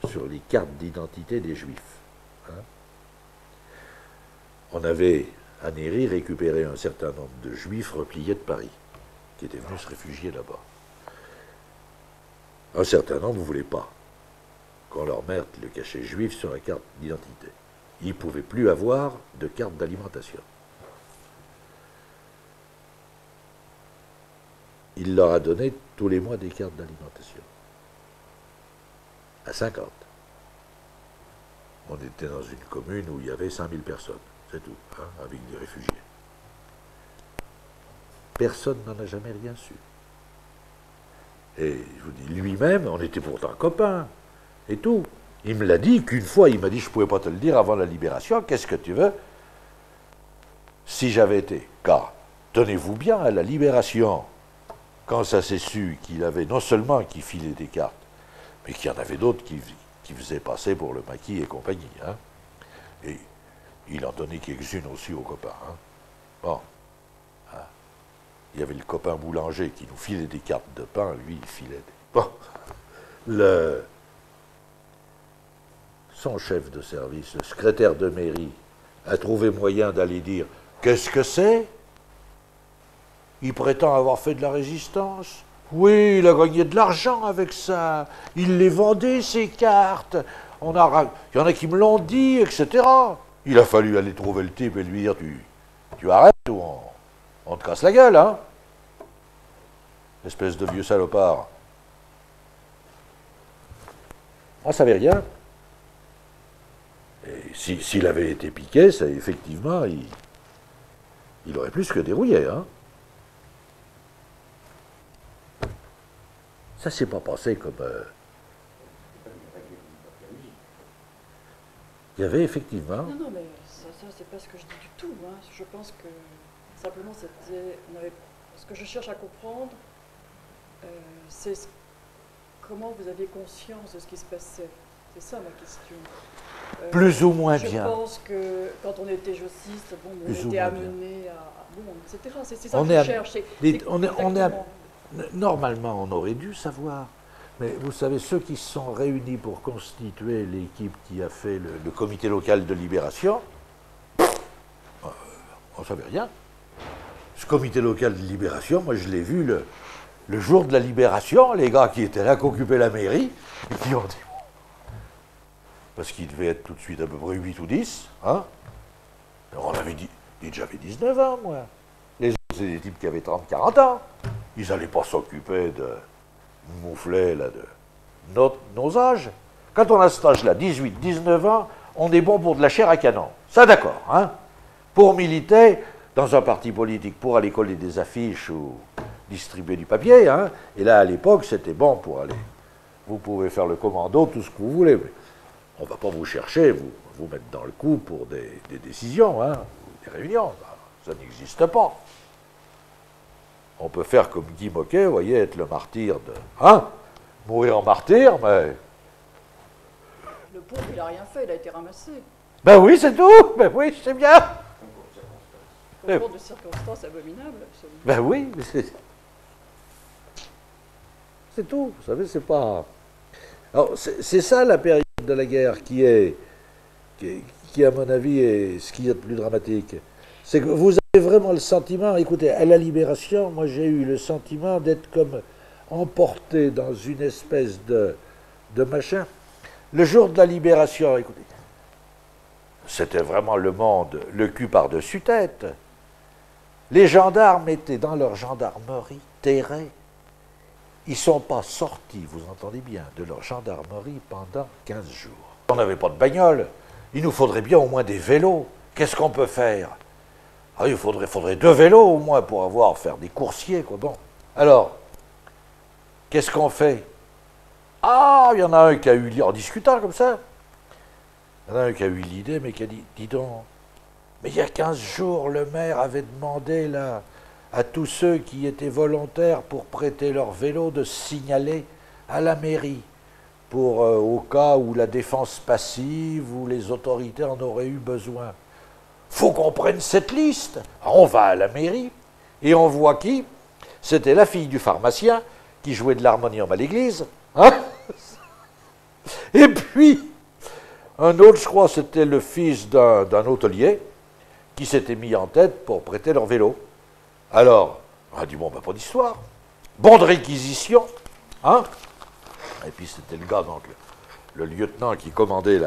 sur les cartes d'identité des juifs. Hein. On avait, à Néry, récupéré un certain nombre de juifs repliés de Paris, qui étaient venus se réfugier là-bas. Un certain nombre ne voulaient pas qu'on leur mette le cachet juif sur la carte d'identité. Ils ne pouvaient plus avoir de carte d'alimentation. Il leur a donné tous les mois des cartes d'alimentation. À 50. On était dans une commune où il y avait 5000 personnes, c'est tout, hein, avec des réfugiés. Personne n'en a jamais rien su. Et je vous dis, lui-même, on était pourtant copains, et tout. Il me l'a dit qu'une fois, il m'a dit, je ne pouvais pas te le dire avant la libération, qu'est-ce que tu veux? Si j'avais été, car, tenez-vous bien, à la libération, quand ça s'est su qu'il avait non seulement qui filait des cartes, mais qu'il y en avait d'autres qui faisaient passer pour le maquis et compagnie. Hein. Et il en donnait quelques-unes aussi aux copains. Hein. Bon. Hein. Il y avait le copain boulanger qui nous filait des cartes de pain, lui, il filait des... Bon. Son chef de service, le secrétaire de mairie, a trouvé moyen d'aller dire « Qu'est-ce que c'est ? Il prétend avoir fait de la résistance. Oui, il a gagné de l'argent avec ça. Il les vendait, ces cartes. Il y en a qui me l'ont dit, etc. » Il a fallu aller trouver le type et lui dire « Tu arrêtes ou on te casse la gueule, hein ?» Espèce de vieux salopard. On ne savait rien. Et s'il avait été piqué, ça, effectivement, il aurait plus que dérouillé, hein. Ça s'est pas passé comme... Il y avait effectivement... Non, mais ça c'est pas ce que je dis du tout. Hein. Je pense que simplement c'était... Ce que je cherche à comprendre, c'est comment vous aviez conscience de ce qui se passait. C'est ça ma question. Plus ou moins bien. Je pense que quand on était jossiste, bon, on était amené à... Bon, etc. C'est ça que je cherche. Normalement, on aurait dû savoir. Mais vous savez, ceux qui se sont réunis pour constituer l'équipe qui a fait le comité local de libération, on ne savait rien. Ce comité local de libération, moi je l'ai vu le jour de la libération, les gars qui étaient là, qui occupaient la mairie, et qui ont dit... Parce qu'il devait être tout de suite à peu près 8 ou 10. Hein. Alors on avait dit, j'avais 19 ans, moi. Les autres, c'est des types qui avaient 30, 40 ans. Ils n'allaient pas s'occuper de mouflets, là, de nos âges. Quand on a cet âge-là, 18, 19 ans, on est bon pour de la chair à canon. Ça, d'accord. Hein. Pour militer dans un parti politique, pour aller coller des affiches ou distribuer du papier. Hein. Et là, à l'époque, c'était bon pour aller. Vous pouvez faire le commando, tout ce que vous voulez. Mais on ne va pas vous chercher, vous mettre dans le coup pour des décisions, hein, des réunions. Ça n'existe pas. On peut faire comme Guy Moquet, vous voyez, être le martyr de... Hein? Mourir en martyr, mais... Le pauvre, il n'a rien fait, il a été ramassé. Ben oui, c'est tout. Ben oui, c'est bien. Concours de circonstances abominables, absolument. Ben oui, mais c'est tout. Vous savez, c'est pas... Alors, c'est ça la période de la guerre qui, à mon avis, est ce qu'il y a de plus dramatique. C'est que vous avez vraiment le sentiment, écoutez, à la libération, moi j'ai eu le sentiment d'être comme emporté dans une espèce de machin. Le jour de la libération, écoutez, c'était vraiment le monde, le cul par-dessus tête. Les gendarmes étaient dans leur gendarmerie terrés. Ils ne sont pas sortis, vous entendez bien, de leur gendarmerie pendant 15 jours. On n'avait pas de bagnole. Il nous faudrait bien au moins des vélos. Qu'est-ce qu'on peut faire? Ah, il faudrait 2 vélos au moins pour faire des coursiers, quoi. Bon. Alors, qu'est-ce qu'on fait? Ah, il y en a un qui a eu, en discutant comme ça, il y en a un qui a eu l'idée, mais qui a dit, dis donc, mais il y a 15 jours, le maire avait demandé, là, à tous ceux qui étaient volontaires pour prêter leur vélo de signaler à la mairie, pour au cas où la défense passive ou les autorités en auraient eu besoin. Faut qu'on prenne cette liste. Alors on va à la mairie et on voit qui? C'était la fille du pharmacien qui jouait de l'harmonium à l'église. Hein? Et puis, un autre, je crois, c'était le fils d'un hôtelier qui s'était mis en tête pour prêter leur vélo. Alors, on a dit, bon, ben, pas d'histoire. Bon de réquisition, hein. Et puis c'était le gars, donc, le lieutenant qui commandait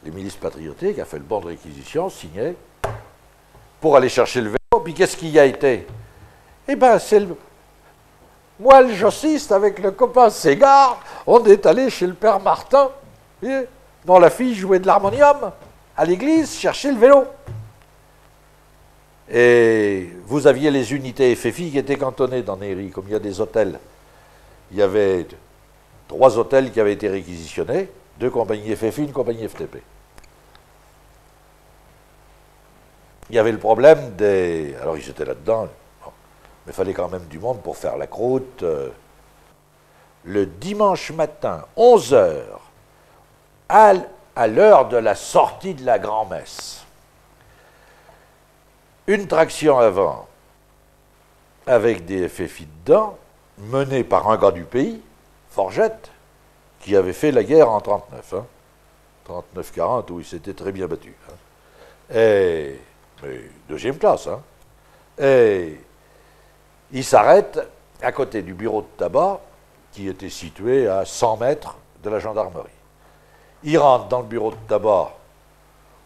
les milices patriotiques, a fait le bon de réquisition, signé, pour aller chercher le vélo. Puis qu'est-ce qu'il y a été? Eh bien, c'est moi, le jossiste, avec le copain Ségard, on est allé chez le père Martin, dont la fille jouait de l'harmonium, à l'église, chercher le vélo. Et vous aviez les unités FFI qui étaient cantonnées dans Néry, comme il y a des hôtels. Il y avait 3 hôtels qui avaient été réquisitionnés, 2 compagnies FFI, une compagnie FTP. Il y avait le problème des... Alors ils étaient là-dedans, mais il fallait quand même du monde pour faire la croûte. Le dimanche matin, 11 heures, à l'heure de la sortie de la grand-messe, une traction avant, avec des FFI dedans, menée par un gars du pays, Forgette, qui avait fait la guerre en 39, hein, 39-40, où il s'était très bien battu. Hein. Et, mais deuxième classe. Hein. Et il s'arrête à côté du bureau de tabac, qui était situé à 100 mètres de la gendarmerie. Il rentre dans le bureau de tabac,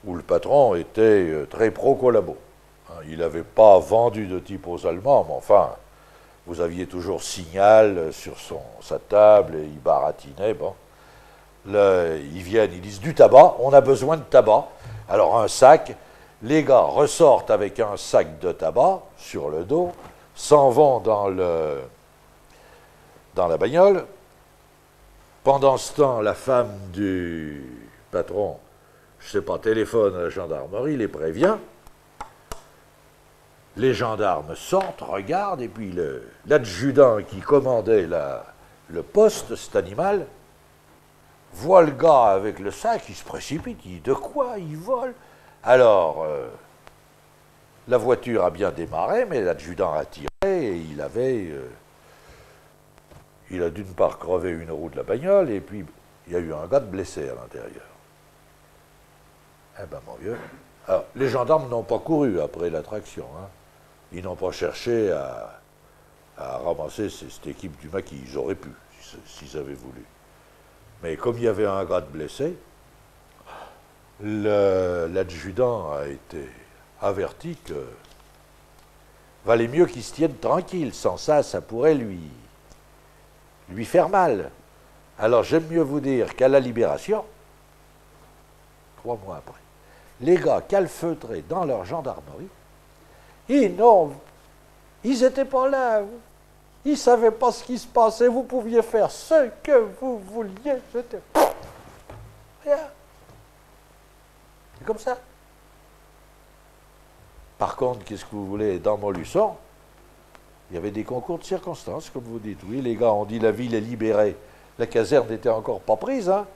où le patron était très pro-collabo. Il n'avait pas vendu de type aux Allemands, mais enfin, vous aviez toujours Signal sur sa table, et il baratinait, bon. Ils viennent, ils disent du tabac, on a besoin de tabac. Alors un sac, les gars ressortent avec un sac de tabac sur le dos, s'en vont dans la bagnole. Pendant ce temps, la femme du patron, je ne sais pas, téléphone à la gendarmerie, les prévient. Les gendarmes sortent, regardent, et puis l'adjudant qui commandait le poste, cet animal, voit le gars avec le sac, il se précipite, il dit de quoi il vole? Alors, la voiture a bien démarré, mais l'adjudant a tiré, et il a d'une part crevé une roue de la bagnole, et puis il y a eu un gars de blessé à l'intérieur. Eh ben mon vieux. Alors, les gendarmes n'ont pas couru après l'attraction, hein. Ils n'ont pas cherché à ramasser cette équipe du maquis. Ils auraient pu, s'ils avaient voulu. Mais comme il y avait un gars de blessé, l'adjudant a été averti que valait mieux qu'il se tienne tranquille. Sans ça, ça pourrait lui faire mal. Alors j'aime mieux vous dire qu'à la Libération, 3 mois après, les gars calfeutrés dans leur gendarmerie, ils n'étaient pas là. Ils ne savaient pas ce qui se passait. Vous pouviez faire ce que vous vouliez. C'était rien. C'est comme ça. Par contre, qu'est-ce que vous voulez? Dans Montluçon, il y avait des concours de circonstances, comme vous dites. Oui, les gars ont dit la ville est libérée. La caserne n'était encore pas prise, hein.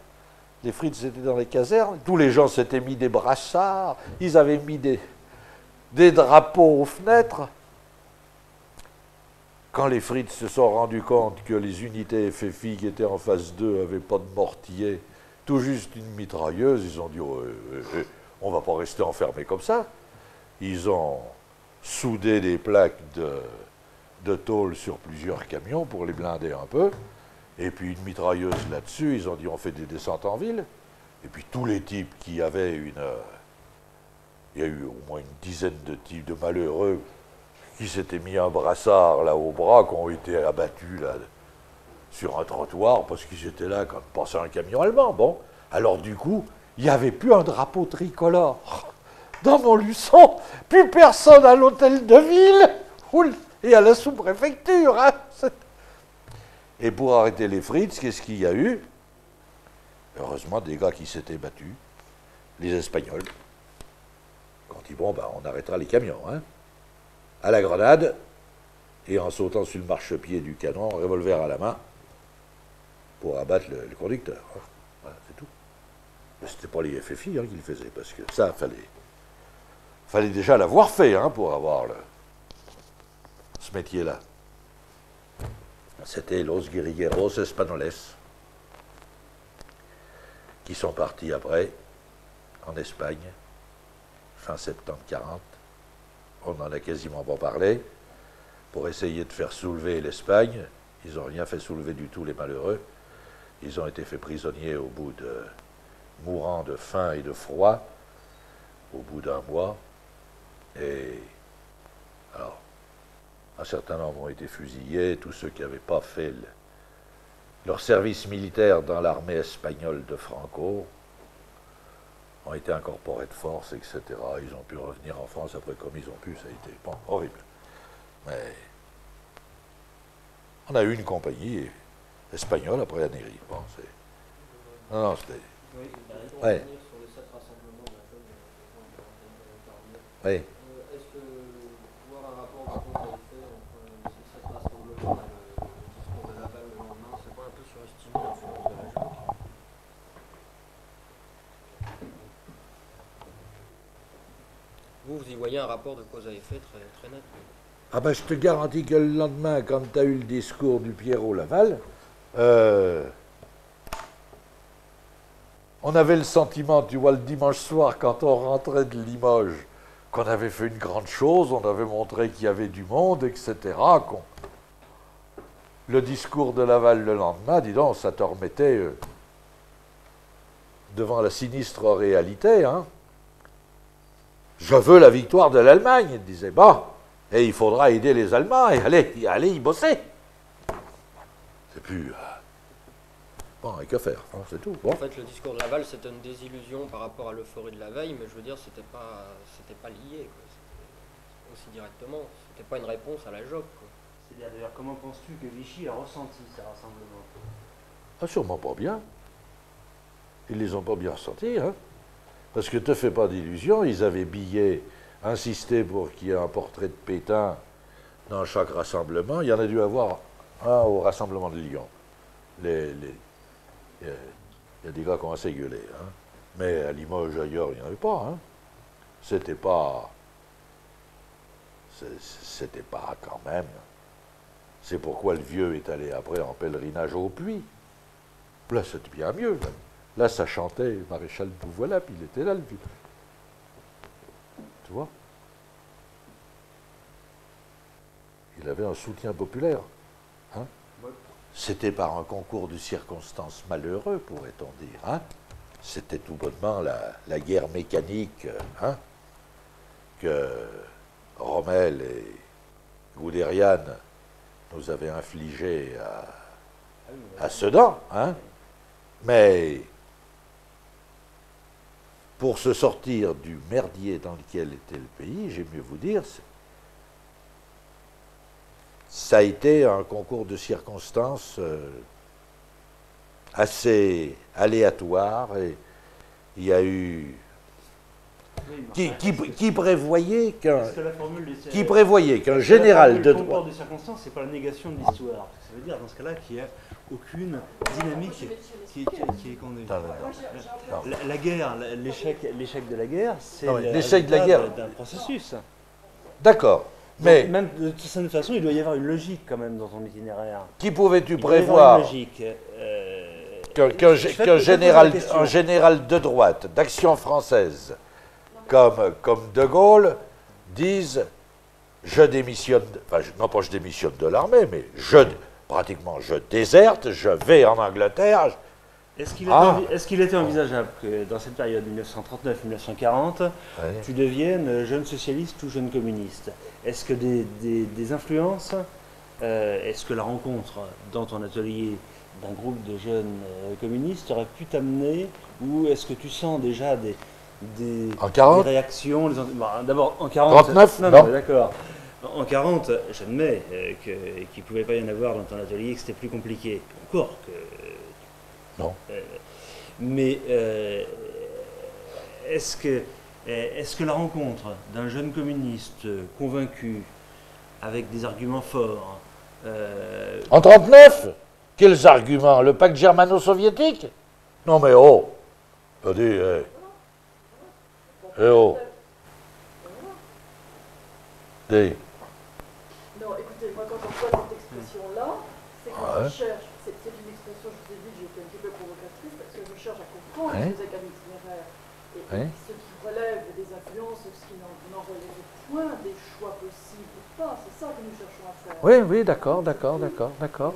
Les frites étaient dans les casernes. Tous les gens s'étaient mis des brassards. Ils avaient mis des drapeaux aux fenêtres. Quand les frites se sont rendus compte que les unités FFI qui étaient en phase 2 n'avaient pas de mortier, tout juste une mitrailleuse, ils ont dit on ne va pas rester enfermés comme ça. Ils ont soudé des plaques de tôle sur plusieurs camions pour les blinder un peu. Et puis une mitrailleuse là-dessus, ils ont dit on fait des descentes en ville. Et puis tous les types qui avaient il y a eu au moins une dizaine de types de malheureux qui s'étaient mis un brassard là au bras, qui ont été abattus là sur un trottoir parce qu'ils étaient là quand passait un camion allemand. Bon, alors du coup, il n'y avait plus un drapeau tricolore dans Montluçon, plus personne à l'hôtel de ville et à la sous-préfecture. Hein. Et pour arrêter les frites, qu'est-ce qu'il y a eu? Heureusement, des gars qui s'étaient battus, les Espagnols. Quand ils disent, bon, ben, on arrêtera les camions, hein, à la grenade, et en sautant sur le marchepied du canon, revolver à la main, pour abattre le conducteur. Hein. Voilà, c'est tout. Mais c'était pas les FFI hein, qui le faisaient, parce que ça, fallait déjà l'avoir fait hein, pour avoir ce métier-là. C'était Los Guerrilleros Espanoles. qui sont partis après, en Espagne, fin septembre 40. On n'en a quasiment pas parlé, pour essayer de faire soulever l'Espagne. Ils n'ont rien fait soulever du tout, les malheureux. Ils ont été faits prisonniers au bout de... mourant de faim et de froid, au bout d'un mois. Et alors, un certain nombre ont été fusillés, tous ceux qui n'avaient pas fait leur service militaire dans l'armée espagnole de Franco ont été incorporés de force, etc. Ils ont pu revenir en France après comme ils ont pu, ça a été bon, horrible. Mais on a eu une compagnie espagnole après la Néry. Bon, c'est... Non, non, c'était... Oui, Ouais. revenir sur les 7 rassemblements de la zone de Oui. est-ce que voir un rapport de cause à effet entre ces 7 rassemblements et le discours de Laval le lendemain, c'est pas un peu surestimer l'influence de la JOC? Vous y voyez un rapport de cause à effet très, très net. Ah ben, je te garantis que le lendemain, quand tu as eu le discours du Pierrot Laval, on avait le sentiment, tu vois, le dimanche soir, quand on rentrait de Limoges, qu'on avait fait une grande chose, on avait montré qu'il y avait du monde, etc. Le discours de Laval le lendemain, dis donc, ça te remettait devant la sinistre réalité. Hein. Je veux la victoire de l'Allemagne, il disait. Bon, et il faudra aider les Allemands et aller y bosser. C'est plus... Bon, et que faire, hein, c'est tout. Bon. En fait, le discours de Laval, c'était une désillusion par rapport à l'euphorie de la veille, mais je veux dire, c'était pas lié, quoi. C'était aussi directement. C'était pas une réponse à la JOC, quoi. C'est-à-dire, d'ailleurs, comment penses-tu que Vichy a ressenti ces rassemblements? Ah, sûrement pas bien. Ils les ont pas bien ressentis, hein. Parce que te fais pas d'illusions, ils avaient insisté pour qu'il y ait un portrait de Pétain dans chaque rassemblement. Il y en a dû avoir un au rassemblement de Lyon. Il y a des gars qui ont assez gueulé, hein. Mais à Limoges, ailleurs, il n'y en avait pas, hein. C'était pas quand même. C'est pourquoi le vieux est allé après en pèlerinage au puits. Là, c'était bien mieux. Là, ça chantait Maréchal Pouvoila, puis il était là, le vieux. Tu vois? Il avait un soutien populaire. Hein? C'était par un concours de circonstances malheureux, pourrait-on dire. Hein? C'était tout bonnement la guerre mécanique, hein, que Rommel et Guderian nous avaient infligée à Sedan. Hein? Mais pour se sortir du merdier dans lequel était le pays, j'aime mieux vous dire, ça a été un concours de circonstances assez aléatoire, et il y a eu... Qui prévoyait qu'un général de droite... Le concours de circonstances, c'est pas la négation de l'histoire. Ça veut dire, dans ce cas-là, qu'il n'y a aucune dynamique qui est condamnée. La guerre, l'échec de la guerre, c'est l'échec de la guerre d'un processus. D'accord. Mais même de toute façon, il doit y avoir une logique quand même dans ton itinéraire. Qui pouvais-tu prévoir une logique qu'un général de droite, d'Action française, comme De Gaulle, dise je démissionne, enfin non pas je démissionne de l'armée, mais pratiquement je déserte, je vais en Angleterre. Est-ce qu'il était envisageable que dans cette période 1939-1940, tu deviennes jeune socialiste ou jeune communiste? Est-ce que des influences, est-ce que la rencontre dans ton atelier d'un groupe de jeunes communistes aurait pu t'amener, ou est-ce que tu sens déjà des réactions d'abord en 40... 39, non. D'accord. En 40, j'admets qu'il ne pouvait pas y en avoir dans ton atelier, que c'était plus compliqué. Encore que... Non. Mais est-ce que la rencontre d'un jeune communiste convaincu, avec des arguments forts... En 39 ? Quels arguments? Le pacte germano-soviétique? Non mais oh! Oh! Non, écoutez, moi quand j'emploie cette expression-là, c'est qu'on cherche, c'est une expression toute façon, je vous ai dit que j'étais un petit peu provocatrice parce que je cherche à comprendre Ouais. ces organes itinéraires. Et Ouais. ce qui relève des influences, ce qui n'en relève point des choix possibles ou pas, c'est ça que nous cherchons à faire. Oui, oui, d'accord. D'accord. Après,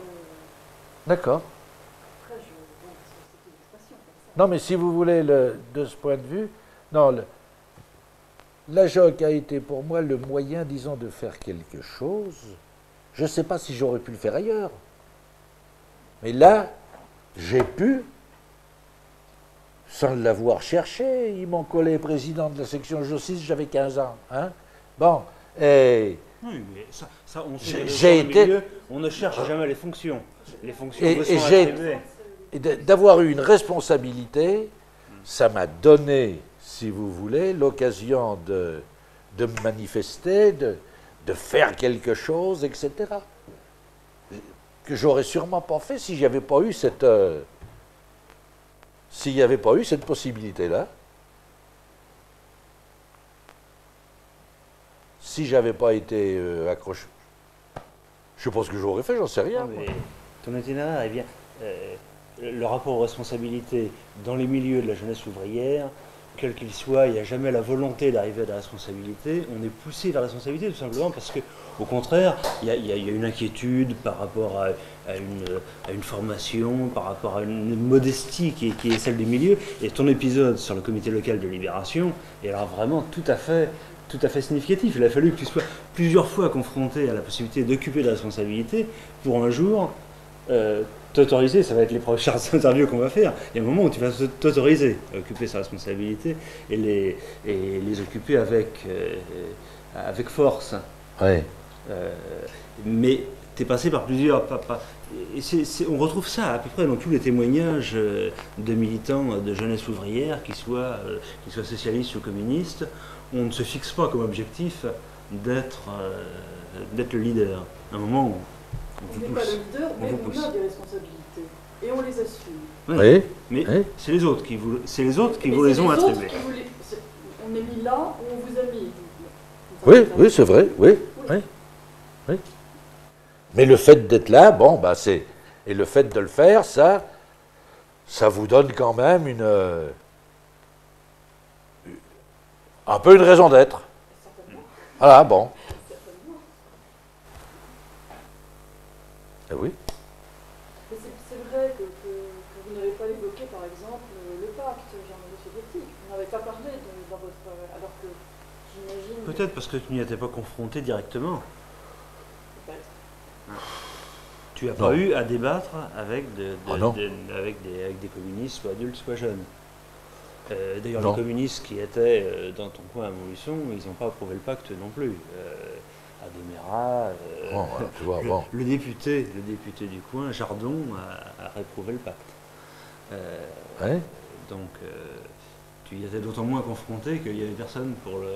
bon, c'est une expression comme ça. Non, mais si vous voulez, de ce point de vue, non, la JOC a été pour moi le moyen, disons, de faire quelque chose. Je ne sais pas si j'aurais pu le faire ailleurs. Mais là, j'ai pu, sans l'avoir cherché. Ils m'ont collé président de la section J6, j'avais 15 ans. Hein. Bon, et... Oui, mais ça on sait j'ai que dans le été... milieu, on ne cherche jamais les fonctions. Les fonctions Et me sont j'ai- attribuées. Et d'avoir eu une responsabilité, ça m'a donné, si vous voulez, l'occasion de me manifester, de faire quelque chose, etc. Que j'aurais sûrement pas fait si j'avais pas eu cette... s'il n'y avait pas eu cette possibilité-là. Si j'avais pas été accroché... Je sais pas ce que j'aurais fait, j'en sais rien. Non, mais ton itinéraire est bien. Le rapport aux responsabilités dans les milieux de la jeunesse ouvrière, quel qu'il soit, il n'y a jamais la volonté d'arriver à la responsabilité. On est poussé vers la responsabilité tout simplement parce que, au contraire, il y a une inquiétude par rapport à une formation, par rapport à une modestie qui est celle des milieux. Et ton épisode sur le comité local de libération est alors vraiment tout à fait significatif. Il a fallu que tu sois plusieurs fois confronté à la possibilité d'occuper la responsabilité pour un jour t'autoriser, ça va être les prochaines interviews qu'on va faire, il y a un moment où tu vas t'autoriser à occuper sa responsabilité et les occuper avec force. Oui. Mais tu es passé par plusieurs... on retrouve ça à peu près dans tous les témoignages de militants de jeunesse ouvrière, qu'ils soient socialistes ou communistes. On ne se fixe pas comme objectif d'être le leader. À un moment où On n'est pas le leader, mais on a des responsabilités. Et on les assume. Oui. Mais Oui. c'est les autres qui vous Et les c'est ont les autres attribués. qui on est mis là où on vous a mis. Oui, oui, c'est vrai, oui. Oui. Mais le fait d'être là, bon, bah c'est... Et le fait de le faire, ça vous donne quand même un peu une raison d'être. Certainement. Voilà, bon. Certainement. Eh oui. Mais c'est vrai que vous n'avez pas évoqué, par exemple, le pacte germano-soviétique. Vous n'avez pas parlé dans votre... Alors que j'imagine... Peut-être parce que tu n'y étais pas confronté directement. Peut-être. Tu n'as Non. pas eu à débattre avec, Ah non. avec des communistes, soit adultes, soit jeunes. D'ailleurs, Non. les communistes qui étaient dans ton coin à Montluçon, ils n'ont pas approuvé le pacte non plus. Ademera, Bon, voilà, tu vois, bon. le député du coin, Jardon, a réprouvé le pacte. Hein? Donc, tu y étais d'autant moins confronté qu'il y avait personne pour le...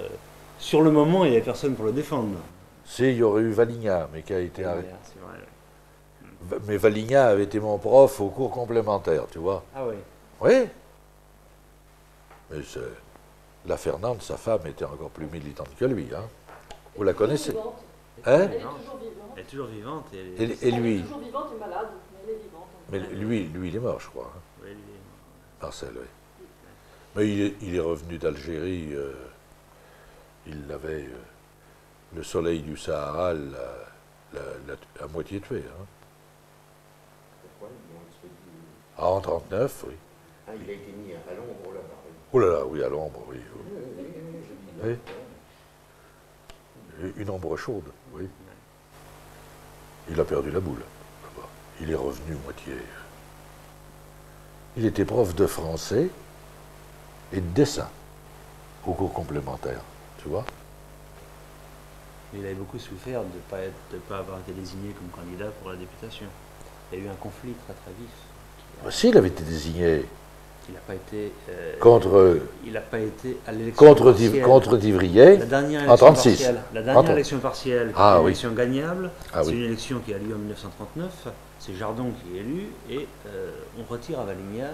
Sur le moment, il n'y avait personne pour le défendre. Si, il y aurait eu Valigna, mais qui a été arrêté. C'est vrai. Mais Valigna avait été mon prof au cours complémentaire, tu vois. Ah oui. Oui. Mais la Fernande, sa femme, était encore plus militante que lui. Hein. Vous la connaissez? Hein? Elle est toujours vivante. Elle est toujours vivante. Et lui, Elle est toujours vivante et malade, mais elle est vivante. mais lui, il est mort, je crois. Hein. Oui, Marcel, oui. Mais il est revenu d'Algérie. Il avait le soleil du Sahara à moitié tué. Hein. Pourquoi ils l'ont expédié? Ah, en 1939, oui. Ah, il a été mis à l'ombre là-bas. Oh là là, oui, à l'ombre, oui. Oui. Une ombre chaude, oui. Il a perdu la boule. là-bas. Il est revenu moitié. Il était prof de français et de dessin au cours complémentaire, tu vois. Il avait beaucoup souffert de ne pas avoir été désigné comme candidat pour la députation. Il y a eu un conflit très très vif. Bah, si, il avait été désigné Il n'a pas été. Il n'a pas été à l'élection partielle. contre Divrier La dernière en élection 36. partielle. La dernière élection partielle, qui est une élection gagnable, Ah c'est oui. une élection qui a lieu en 1939. C'est Jardon qui est élu et on retire à Valigna.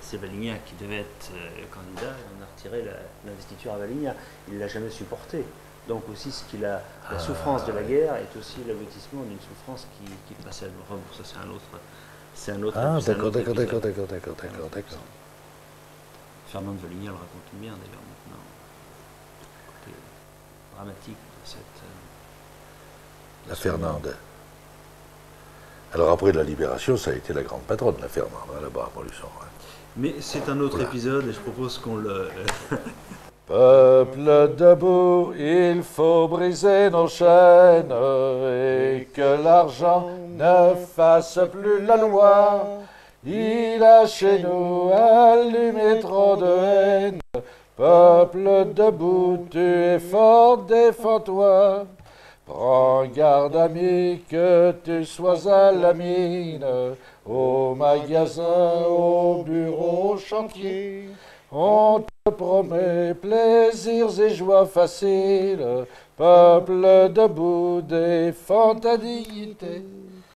C'est Valigna qui devait être candidat. On a retiré l'investiture à Valigna. Il ne l'a jamais supporté. Donc aussi, la souffrance de la guerre est aussi l'aboutissement d'une souffrance qui passait à l'autre. Ça, C'est un autre. Ah, c'est un d'accord, autre d'accord, épisode. d'accord. Fernand de Volignal raconte bien d'ailleurs maintenant le côté dramatique de cette. La Fernande. Alors après la Libération, ça a été la grande patronne, la Fernande, hein, là-bas à Montluçon. Hein. Mais c'est un autre Voilà. épisode et je propose qu'on le. Peuple debout, il faut briser nos chaînes et que l'argent ne fasse plus la loi. Il a chez nous allumé trop de haine. Peuple debout, tu es fort, défends-toi. Prends garde, ami, que tu sois à la mine, au magasin, au bureau, au chantier. On te promet plaisirs et joies faciles. Peuple debout, défends ta dignité.